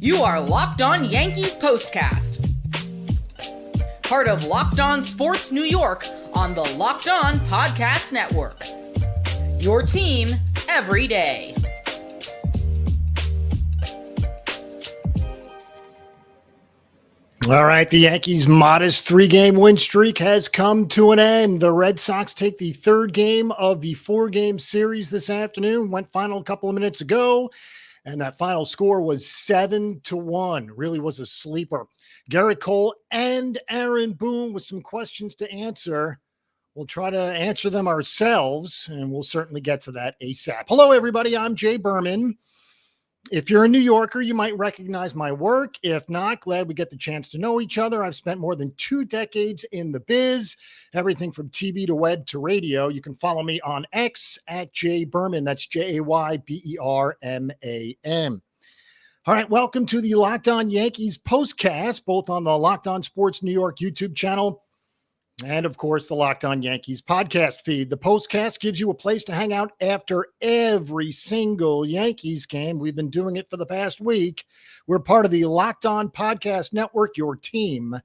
You are Locked On Yankees Postcast, part of Locked On Sports New York on the Locked On Podcast Network. Your team every day. All right, the Yankees' modest 3-game win streak has come to an end. The Red Sox take the third game of the 4-game series this afternoon. Went final a couple of minutes ago, and that final score was 7-1. Really was a sleeper. Gerrit Cole and Aaron Boone with some questions to answer. We'll try to answer them ourselves, and we'll certainly get to that ASAP. Hello, everybody. I'm Jay Berman. If you're a New Yorker, you might recognize my work. If not, glad we get the chance to know each other. I've spent more than 2 decades in the biz, everything from TV to web to radio. You can follow me on X at Jay Berman. That's JayBerman. All right, welcome to the Locked On Yankees postcast, both on the Locked On Sports New York YouTube channel and, of course, the Locked On Yankees podcast feed. The postcast gives you a place to hang out after every single Yankees game. We've been doing it for the past week. We're part of the Locked On Podcast Network, your team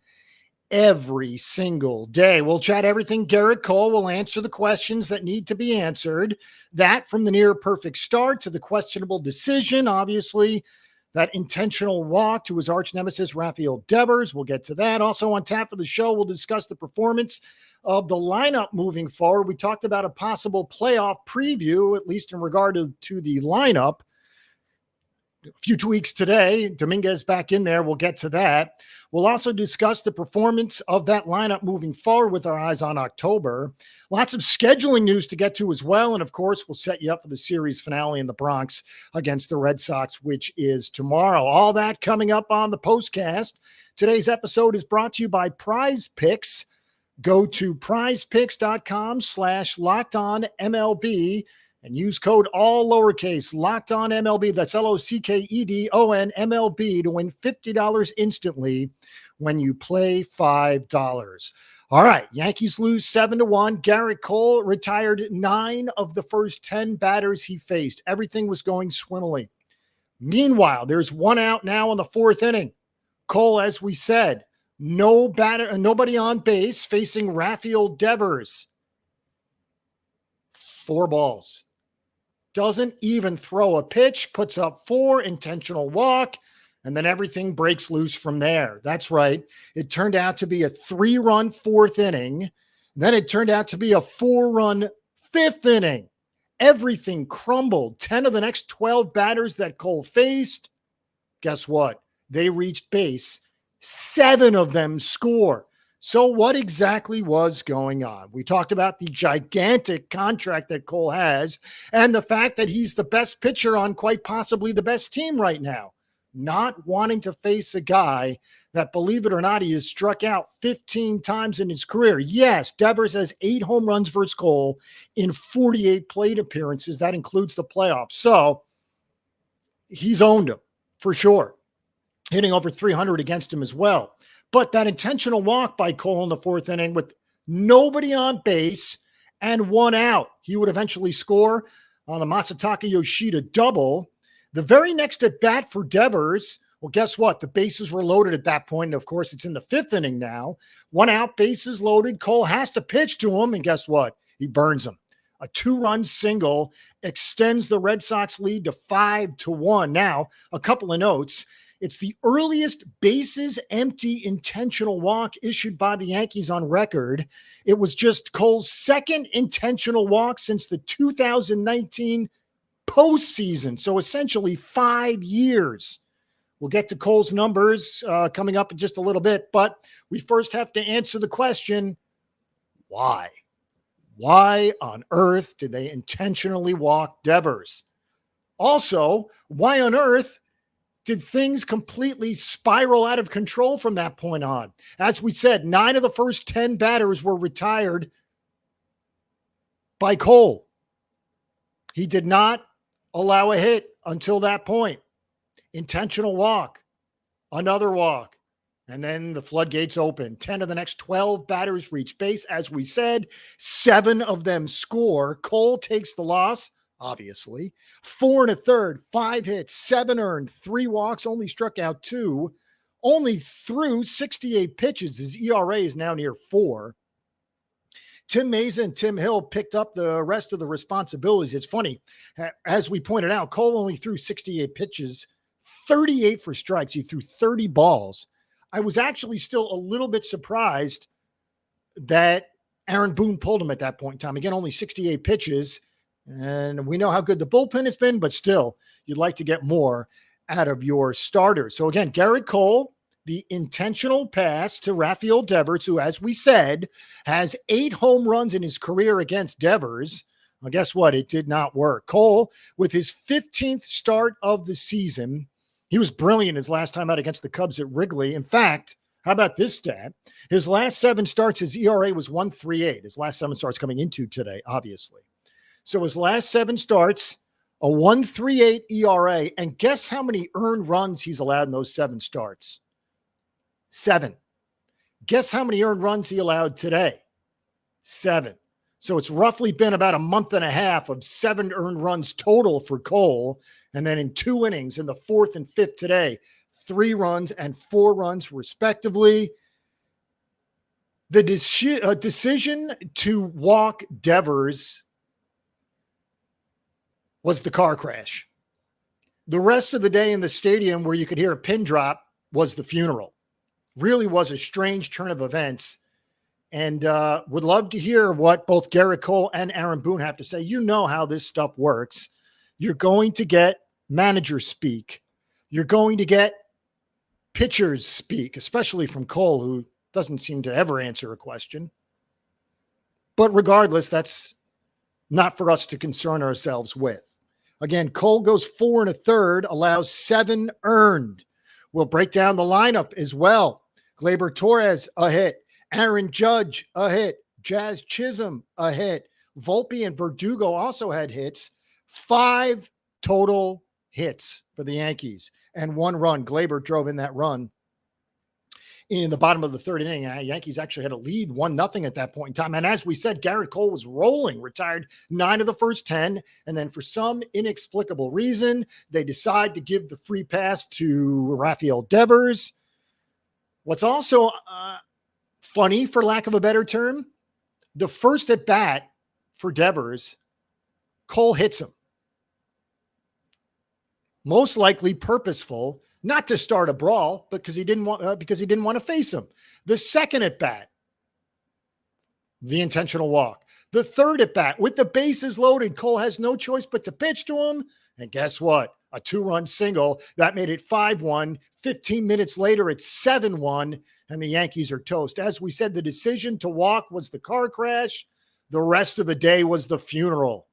every single day. We'll chat everything Gerrit Cole. Will answer the questions that need to be answered. That from the near perfect start to the questionable decision, obviously, that intentional walk to his arch nemesis, Rafeal Devers. We'll get to that. Also on tap for the show, we'll discuss the performance of the lineup moving forward. We talked about a possible playoff preview, at least in regard to the lineup. A few tweaks today. Dominguez back in there. We'll get to that. We'll also discuss the performance of that lineup moving forward with our eyes on October. Lots of scheduling news to get to as well. And, of course, we'll set you up for the series finale in the Bronx against the Red Sox, which is tomorrow. All that coming up on the postcast. Today's episode is brought to you by Prize Picks. Go to prizepicks.com/LockedOnMLB and use code all lowercase LockedOnMLB. That's LOCKEDON MLB to win $50 instantly when you play $5. All right, Yankees lose 7-1. Gerrit Cole retired 9 of the first 10 batters he faced. Everything was going swimmingly. Meanwhile, there's 1 out now in the 4th inning. Cole, as we said, nobody on base, facing Rafeal Devers. 4 balls. Doesn't even throw a pitch, puts up 4, intentional walk, and then everything breaks loose from there. That's right. It turned out to be a 3-run 4th inning. Then it turned out to be a 4-run 5th inning. Everything crumbled. 10 of the next 12 batters that Cole faced, guess what? They reached base. 7 of them score. So what exactly was going on? We talked about the gigantic contract that Cole has and the fact that he's the best pitcher on quite possibly the best team right now. Not wanting to face a guy that, believe it or not, he has struck out 15 times in his career. Yes, Devers has 8 home runs versus Cole in 48 plate appearances. That includes the playoffs. So he's owned him for sure, hitting over 300 against him as well. But that intentional walk by Cole in the 4th inning with nobody on base and 1 out, he would eventually score on the Masataka Yoshida double. The very next at bat for Devers, well, guess what? The bases were loaded at that point. And of course, it's in the 5th inning now. 1 out, bases loaded. Cole has to pitch to him. And guess what? He burns him. A 2-run single extends the Red Sox lead to 5-1. Now, a couple of notes. It's the earliest bases empty intentional walk issued by the Yankees on record. It was just Cole's 2nd intentional walk since the 2019 postseason. So essentially 5 years. We'll get to Cole's numbers coming up in just a little bit, but we first have to answer the question, why? Why on earth did they intentionally walk Devers? Also, why on earth did things completely spiral out of control from that point on? As we said, 9 of the first 10 batters were retired by Cole. He did not allow a hit until that point. Intentional walk, another walk, and then the floodgates open. 10 of the next 12 batters reach base. As we said, 7 of them score. Cole takes the loss obviously. 4 1/3, 5 hits, 7 earned, 3 walks, only struck out 2, only threw 68 pitches. His ERA is now near 4. Tim Mesa and Tim Hill picked up the rest of the responsibilities. It's funny, as we pointed out, Cole only threw 68 pitches, 38 for strikes. He threw 30 balls. I was actually still a little bit surprised that Aaron Boone pulled him at that point in time. Again, only 68 pitches. And we know how good the bullpen has been, but still, you'd like to get more out of your starters. So again, Gerrit Cole, the intentional pass to Rafeal Devers, who, as we said, has 8 home runs in his career against Devers. Well, guess what? It did not work. Cole, with his 15th start of the season, he was brilliant his last time out against the Cubs at Wrigley. In fact, how about this stat? His last 7 starts, his ERA was 1.38. His last 7 starts coming into today, obviously. So his last 7 starts, a 1.38 ERA. And guess how many earned runs he's allowed in those 7 starts? 7. Guess how many earned runs he allowed today? 7. So it's roughly been about a month and a half of 7 earned runs total for Cole. And then in 2 innings, in the 4th and 5th today, 3 runs and 4 runs respectively. The decision to walk Devers was the car crash. The rest of the day in the stadium, where you could hear a pin drop, was the funeral. Really was a strange turn of events. And would love to hear what both Gerrit Cole and Aaron Boone have to say. You know how this stuff works. You're going to get manager speak. You're going to get pitchers speak, especially from Cole, who doesn't seem to ever answer a question. But regardless, that's not for us to concern ourselves with. Again, Cole goes 4 1/3, allows 7 earned. We'll break down the lineup as well. Gleyber Torres, a hit. Aaron Judge, a hit. Jazz Chisholm, a hit. Volpe and Verdugo also had hits. 5 total hits for the Yankees and 1 run. Gleyber drove in that run in the bottom of the 3rd inning. Yankees actually had a lead 1-0 at that point in time. And as we said, Gerrit Cole was rolling, retired 9 of the first 10. And then for some inexplicable reason, they decide to give the free pass to Rafeal Devers. What's also funny, for lack of a better term, the first at bat for Devers, Cole hits him. Most likely purposeful, not to start a brawl, but because he didn't want to face him. The second at bat, the intentional walk. The third at bat, with the bases loaded, Cole has no choice but to pitch to him. And guess what? A 2-run single that made it 5-1. 15 minutes later, it's 7-1, and the Yankees are toast. As we said, the decision to walk was the car crash. The rest of the day was the funeral.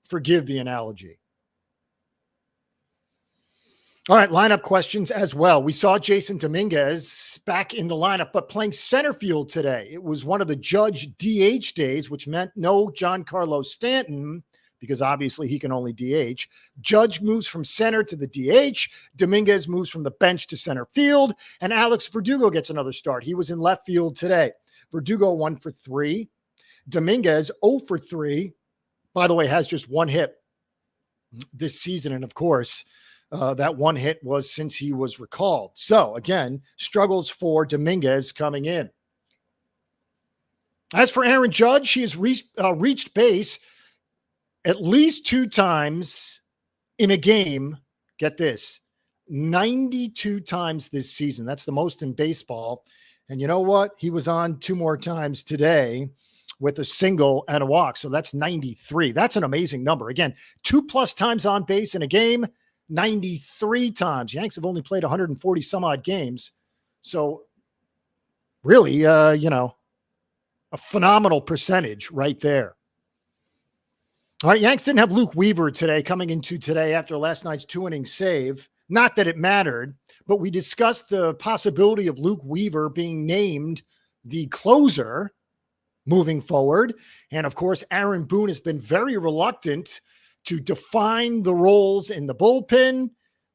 Forgive the analogy. All right, lineup questions as well. We saw Jason Dominguez back in the lineup, but playing center field today. It was one of the Judge DH days, which meant no Giancarlo Stanton, because obviously he can only DH. Judge moves from center to the DH. Dominguez moves from the bench to center field, and Alex Verdugo gets another start. He was in left field today. Verdugo 1 for 3. Dominguez 0 for 3. By the way, has just 1 hit this season, and of course, that 1 hit was since he was recalled. So again, struggles for Dominguez coming in. As for Aaron Judge, he has reached base at least 2 times in a game. Get this, 92 times this season. That's the most in baseball. And you know what? He was on 2 more times today with a single and a walk. So that's 93. That's an amazing number. Again, 2+ times on base in a game, 93 times. Yanks have only played 140 some odd games. So really, a phenomenal percentage right there. All right, Yanks didn't have Luke Weaver today, coming into today after last night's 2-inning save. Not that it mattered, but we discussed the possibility of Luke Weaver being named the closer moving forward. And of course, Aaron Boone has been very reluctant to define the roles in the bullpen.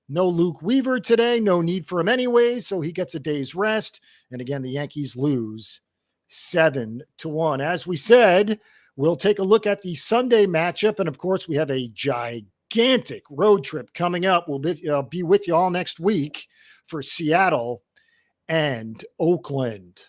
No Luke Weaver today, no need for him anyway, so he gets a day's rest. And again, the Yankees lose 7-1. As we said, We'll take a look at the Sunday matchup. And of course, we have a gigantic road trip coming up. We'll be with you all next week for Seattle and Oakland.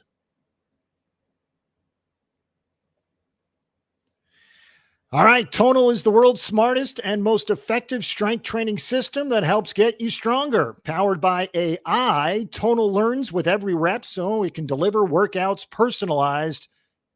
All right, Tonal is the world's smartest and most effective strength training system that helps get you stronger. Powered by AI, Tonal learns with every rep so it can deliver workouts personalized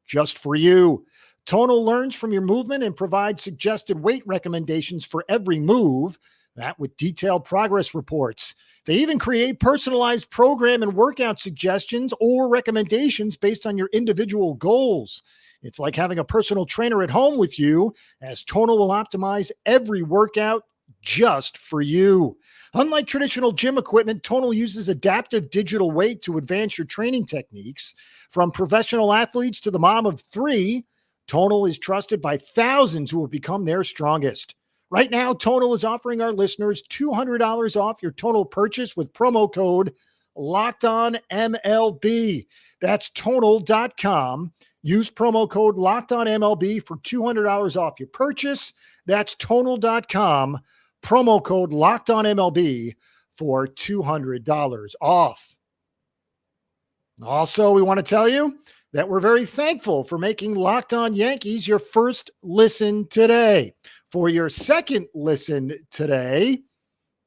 just for you. Tonal learns from your movement and provides suggested weight recommendations for every move, that with detailed progress reports. They even create personalized program and workout suggestions or recommendations based on your individual goals. It's like having a personal trainer at home with you, as Tonal will optimize every workout just for you. Unlike traditional gym equipment, Tonal uses adaptive digital weight to advance your training techniques. From professional athletes to the mom of three, Tonal is trusted by thousands who have become their strongest. Right now, Tonal is offering our listeners $200 off your Tonal purchase with promo code LOCKEDONMLB. That's Tonal.com. Use promo code LOCKEDONMLB for $200 off your purchase. That's Tonal.com. Promo code LOCKEDONMLB for $200 off. Also, we want to tell you that we're very thankful for making Locked On Yankees your first listen today. For your second listen today,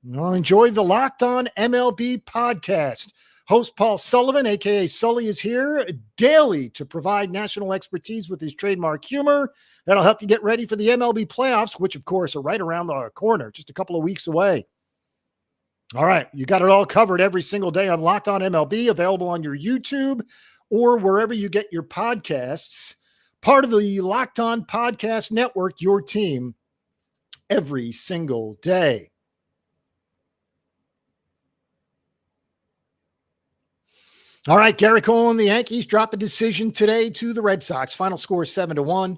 enjoy the Locked On MLB podcast. Host Paul Sullivan, a.k.a. Sully, is here daily to provide national expertise with his trademark humor. That'll help you get ready for the MLB playoffs, which, of course, are right around the corner, just a couple of weeks away. All right, you got it all covered every single day on Locked On MLB, available on your YouTube or wherever you get your podcasts. Part of the Locked On Podcast Network, your team every single day. All right, Gerrit Cole and the Yankees drop a decision today to the Red Sox. Final score is 7-1.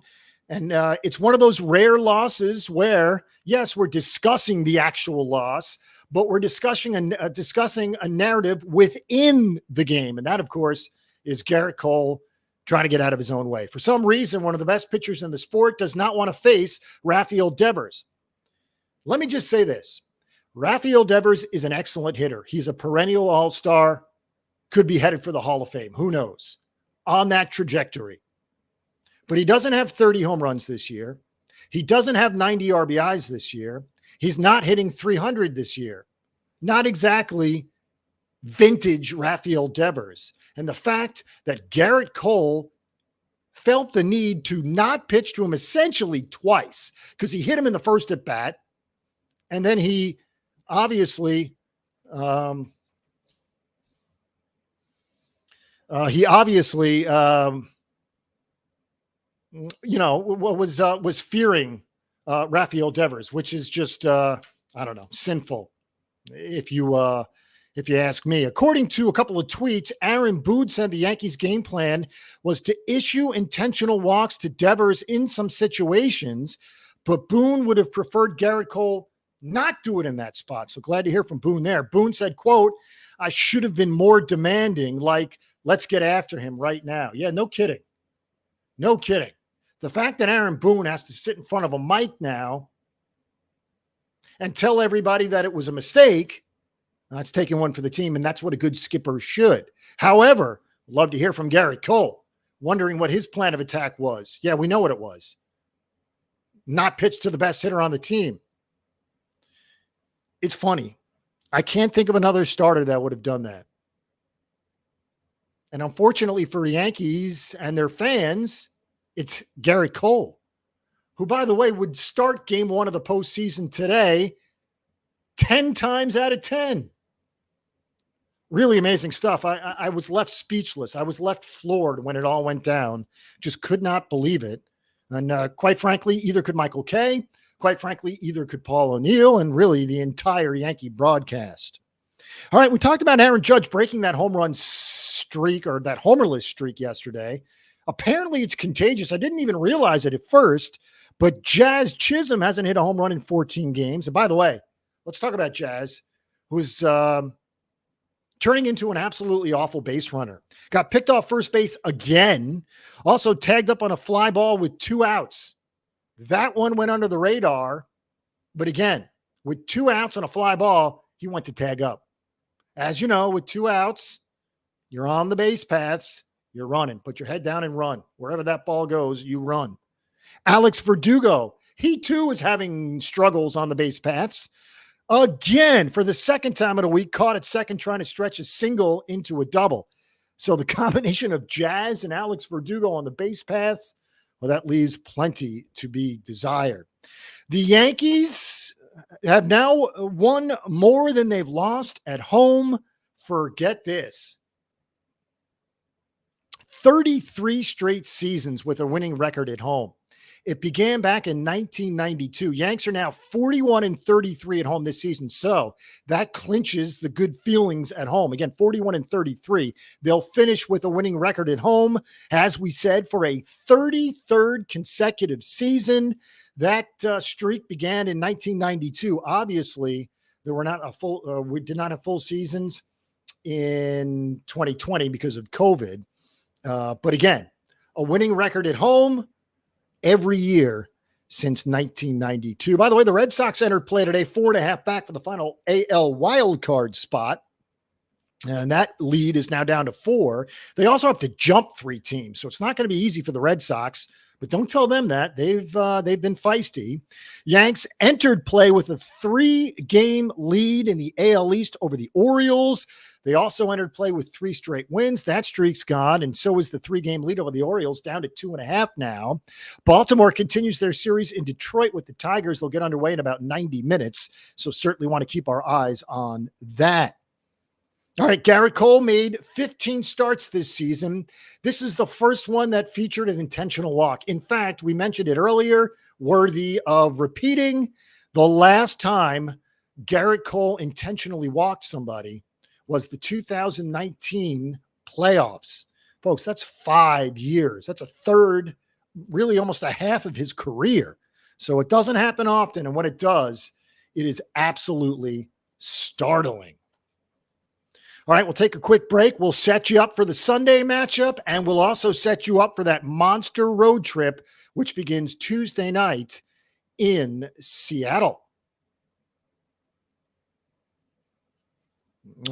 And it's one of those rare losses where, yes, we're discussing the actual loss, but we're discussing a narrative within the game. And that, of course, is Gerrit Cole trying to get out of his own way. For some reason, one of the best pitchers in the sport does not want to face Rafeal Devers. Let me just say this. Rafeal Devers is an excellent hitter. He's a perennial all-star. Could be headed for the Hall of Fame. Who knows? On that trajectory. But he doesn't have 30 home runs this year. He doesn't have 90 RBIs this year. He's not hitting 300 this year. Not exactly vintage Rafeal Devers. And the fact that Gerrit Cole felt the need to not pitch to him essentially twice, because he hit him in the first at bat, and then he obviously was fearing Rafeal Devers, which is just sinful, if you ask me. According to a couple of tweets, Aaron Boone said the Yankees' game plan was to issue intentional walks to Devers in some situations, but Boone would have preferred Gerrit Cole not do it in that spot. So glad to hear from Boone there. Boone said, quote, "I should have been more demanding, like, let's get after him right now." Yeah, no kidding. No kidding. The fact that Aaron Boone has to sit in front of a mic now and tell everybody that it was a mistake, that's taking one for the team, and that's what a good skipper should. However, love to hear from Gerrit Cole, wondering what his plan of attack was. Yeah, we know what it was. Not pitch to the best hitter on the team. It's funny. I can't think of another starter that would have done that. And unfortunately for the Yankees and their fans, it's Gerrit Cole, who, by the way, would start game one of the postseason today 10 times out of 10. Really amazing stuff. I was left speechless. I was left floored when it all went down. Just could not believe it. And quite frankly, either could Michael Kay. Quite frankly, either could Paul O'Neill, and really the entire Yankee broadcast. All right, we talked about Aaron Judge breaking that home run streak, or that homerless streak, yesterday. Apparently it's contagious. I didn't even realize it at first, but Jazz Chisholm hasn't hit a home run in 14 games. And by the way, let's talk about Jazz, who's turning into an absolutely awful base runner. Got picked off first base again. Also tagged up on a fly ball with 2 outs. That one went under the radar. But again, with 2 outs on a fly ball, he went to tag up. As you know, with 2 outs, you're on the base paths. You're running. Put your head down and run. Wherever that ball goes, you run. Alex Verdugo, he too is having struggles on the base paths. Again, for the second time in a week, caught at second trying to stretch a single into a double. So the combination of Jazz and Alex Verdugo on the base paths, well, that leaves plenty to be desired. The Yankees have now won more than they've lost at home. Forget this. 33 straight seasons with a winning record at home. It began back in 1992. Yanks are now 41-33 at home this season. So that clinches the good feelings at home. Again, 41-33. They'll finish with a winning record at home, as we said, for a 33rd consecutive season. That streak began in 1992. Obviously, we did not have full seasons in 2020 because of COVID. But again, a winning record at home every year since 1992. By the way, the Red Sox entered play today, 4.5 back for the final AL wildcard spot. And that lead is now down to 4. They also have to jump 3 teams. So it's not going to be easy for the Red Sox, but don't tell them that. They've been feisty. Yanks entered play with a 3-game lead in the AL East over the Orioles. They also entered play with 3 straight wins. That streak's gone, and so is the 3-game lead over the Orioles, down to 2.5 now. Baltimore continues their series in Detroit with the Tigers. They'll get underway in about 90 minutes, so certainly want to keep our eyes on that. All right, Gerrit Cole made 15 starts this season. This is the first one that featured an intentional walk. In fact, we mentioned it earlier, worthy of repeating. The last time Gerrit Cole intentionally walked somebody was the 2019 playoffs. Folks, that's 5 years. That's a third, really almost a half of his career. So it doesn't happen often. And when it does, it is absolutely startling. All right, we'll take a quick break. We'll set you up for the Sunday matchup, and we'll also set you up for that monster road trip, which begins Tuesday night in Seattle.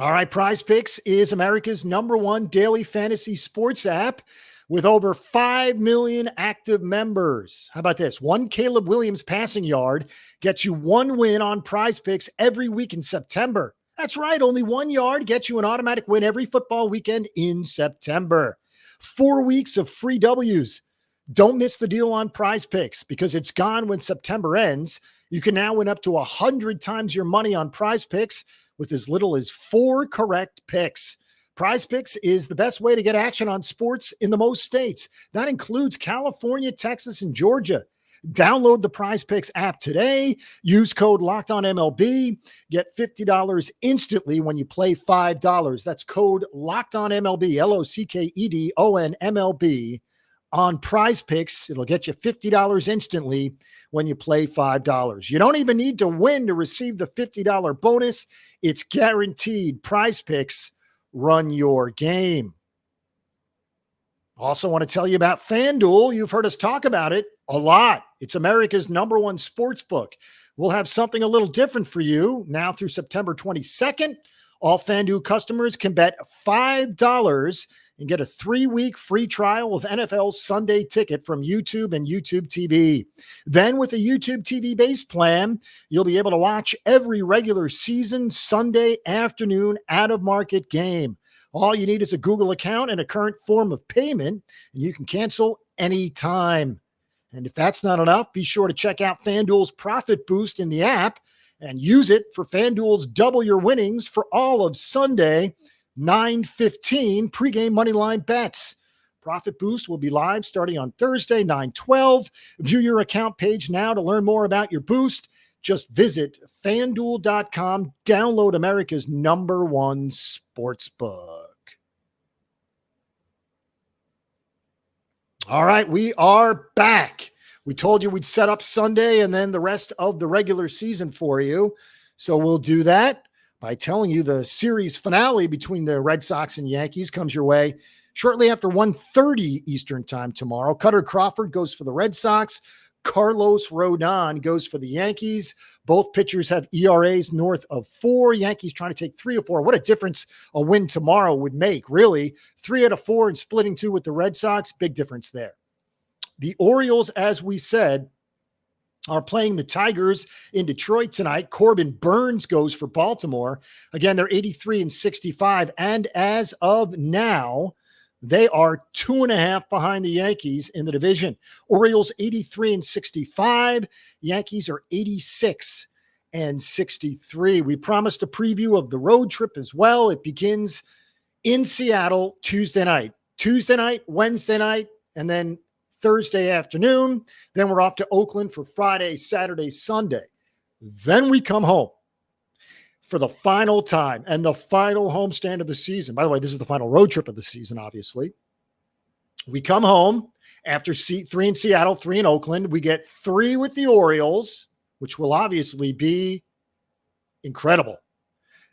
All right, Prize Picks is America's #1 daily fantasy sports app with over 5 million active members. How about this? 1 Caleb Williams passing yard gets you 1 win on Prize Picks every week in September. That's right. Only 1 yard gets you an automatic win every football weekend in September. 4 weeks of free W's. Don't miss the deal on Prize Picks because it's gone when September ends. You can now win up to 100 times your money on Prize Picks with as little as 4 correct picks. Prize Picks is the best way to get action on sports in the most states. That includes California, Texas, and Georgia. Download the Prize Picks app today. Use code LOCKEDONMLB. Get $50 instantly when you play $5. That's code LOCKEDONMLB, LOCKEDONMLB on Prize Picks. It'll get you $50 instantly when you play $5. You don't even need to win to receive the $50 bonus. It's guaranteed. Prize Picks, run your game. Also want to tell you about FanDuel. You've heard us talk about it a lot. It's America's #1 sports book. We'll have something a little different for you now through September 22nd. All FanDuel customers can bet $5 and get a 3-week free trial of NFL Sunday Ticket from YouTube and YouTube TV. Then with a YouTube TV base plan, you'll be able to watch every regular season Sunday afternoon out-of-market game. All you need is a Google account and a current form of payment, and you can cancel anytime. And if that's not enough, be sure to check out FanDuel's Profit Boost in the app and use it for FanDuel's Double Your Winnings for all of Sunday, 9:15 pregame moneyline bets. Profit Boost will be live starting on Thursday, 9/12. View your account page now to learn more about your boost. Just visit FanDuel.com. Download America's #1 sportsbook. All right, we are back. We told you we'd set up Sunday and then the rest of the regular season for you. So we'll do that. by telling you the series finale between the Red Sox and Yankees comes your way shortly after 1:30 Eastern time tomorrow. Cutter Crawford goes for the Red Sox. Carlos Rodon goes for the Yankees. Both pitchers have ERAs north of 4. Yankees trying to take 3 or 4. What a difference a win tomorrow would make, really. 3 out of 4 and splitting 2 with the Red Sox. Big difference there. The Orioles, as we said, are playing the Tigers in Detroit tonight. Corbin Burns goes for Baltimore. Again, they're 83-65. And as of now, they are 2.5 behind the Yankees in the division. Orioles 83-65. Yankees are 86-63. We promised a preview of the road trip as well. It begins in Seattle Tuesday night, Wednesday night, and then Thursday afternoon. Then we're off to Oakland for Friday, Saturday, Sunday. Then we come home for the final time and the final homestand of the season. By the way, this is the final road trip of the season, obviously. We come home after 3 in Seattle, 3 in Oakland. We get 3 with the Orioles, which will obviously be incredible.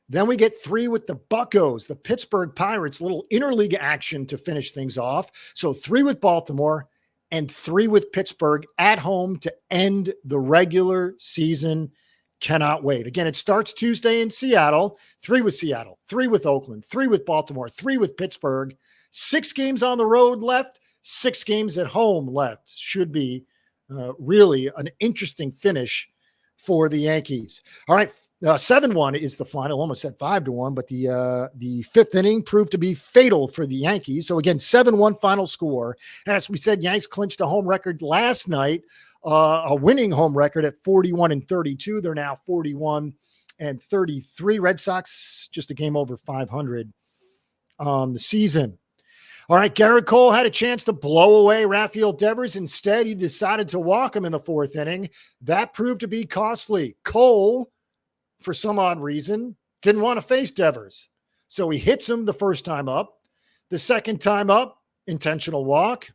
Then we get 3 with the Buccos, the Pittsburgh Pirates, little interleague action to finish things off. So 3 with Baltimore and 3 with Pittsburgh at home to end the regular season. Cannot wait. Again, it starts Tuesday in Seattle, 3 with Seattle, 3 with Oakland, 3 with Baltimore, 3 with Pittsburgh, 6 games on the road left, 6 games at home left. Should be really an interesting finish for the Yankees. All right. 7-1 is the final. Almost said 5-1, but the fifth inning proved to be fatal for the Yankees. So again, 7-1 final score. As we said, Yanks clinched a home record last night, a winning home record at 41-32. They're now 41-33. Red Sox just a game over 500 on the season. All right, Gerrit Cole had a chance to blow away Rafeal Devers. Instead, he decided to walk him in the 4th inning. That proved to be costly. Cole, for some odd reason, didn't want to face Devers. So he hits him the first time up. The second time up, intentional walk.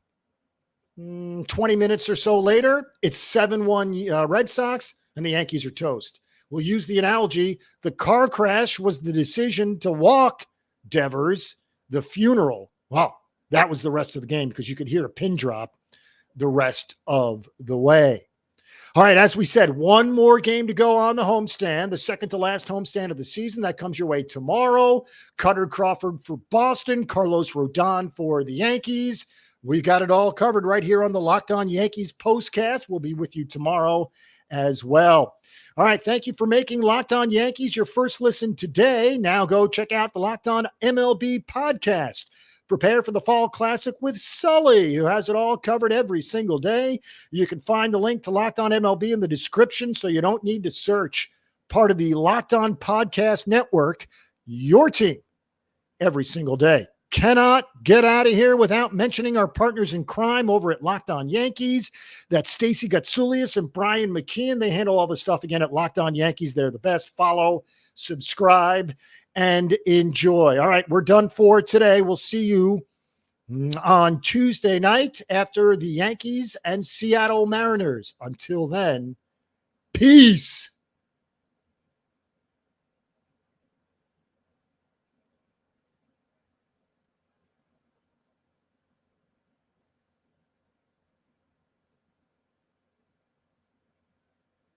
20 minutes or so later, it's 7-1 Red Sox, and the Yankees are toast. We'll use the analogy. The car crash was the decision to walk Devers. The funeral, wow, that was the rest of the game because you could hear a pin drop the rest of the way. All right, as we said, one more game to go on the homestand, the second to last homestand of the season. That comes your way tomorrow. Cutter Crawford for Boston, Carlos Rodon for the Yankees. We got it all covered right here on the Locked On Yankees postcast. We'll be with you tomorrow as well. All right, thank you for making Locked On Yankees your first listen today. Now go check out the Locked On MLB podcast. Prepare for the Fall Classic with Sully, who has it all covered every single day. You can find the link to Locked On MLB in the description, so you don't need to search. Part of the Locked On Podcast Network, your team every single day. Cannot get out of here without mentioning our partners in crime over at Locked On Yankees. That's Stacey Gotsulias and Brian McKeon. They handle all the stuff again at Locked On Yankees. They're the best. Follow, subscribe, and enjoy. All right, we're done for today. We'll see you on Tuesday night after the Yankees and Seattle Mariners. Until then, peace.